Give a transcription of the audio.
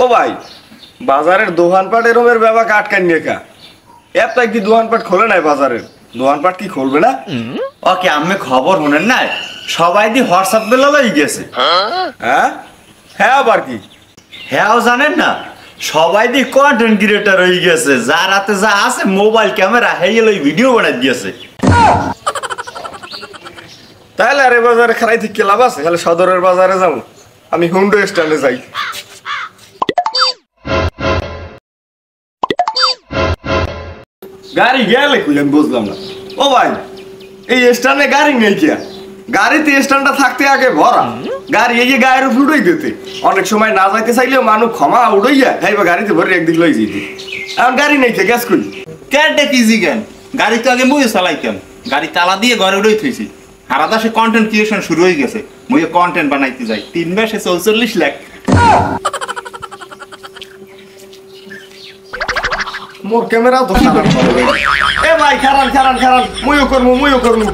ও ভাই বাজারের দোকানপাট এরমের ব্যাপার আটকান নিয়ে কা একটা কি দোকানপাট খোলে নাই বাজারের দোকানপাট কি খুলবে না? ওকে আমি খবর শুনেন না সবাই দি হোয়াটসঅ্যাপ বেলা লই গেছে। হ্যাঁ হ্যাঁ আবার কি? হ্যাঁ জানেন না সবাই দি কন্টেন্ট ক্রিয়েটর হয়ে গেছে, যার হাতে যা আছে মোবাইল ক্যামেরা হেয়ে লই ভিডিও বানাই দিয়েছে। তাহলে আরে বাজারে খারাই থেকে লাভ আছে? তাহলে সদরের বাজারে যাবো, আমি হুন্ডো স্ট্যান্ডে যাই। গাড়ি গেলে কই আমি বুঝলাম না। ও ভাই এই স্ট্যান্ডে গাড়ি নেই কি? গাড়িতে স্ট্যান্ডটা থাকতে আগে ভরা, গাড়ি এই যে গায়ের উপর উড়াই দিতে অনেক সময় না যাইতে চাইলেও মানুষ ক্ষমা উড়াইয়া খাইবা গাড়িতে ভরে একদিক লই যেতে। এখন গাড়ি নেই কে গ্যাস কই ক্যানটা কিজি কেন? গাড়ি তো আগে মুই চালাইতাম, গাড়ি তালা দিয়ে ঘরে উড়াই থইছি। হারাদা সে কন্টেন্ট ক্রিয়েশন শুরু হয়ে গেছে, মুই কন্টেন্ট বানাইতে যাই 3 মাসে 44 লাখ। মোর ক্যামেরা তো খারাপ। এ ভাই খারাপ খারাপ খারাপ, মুইও করবো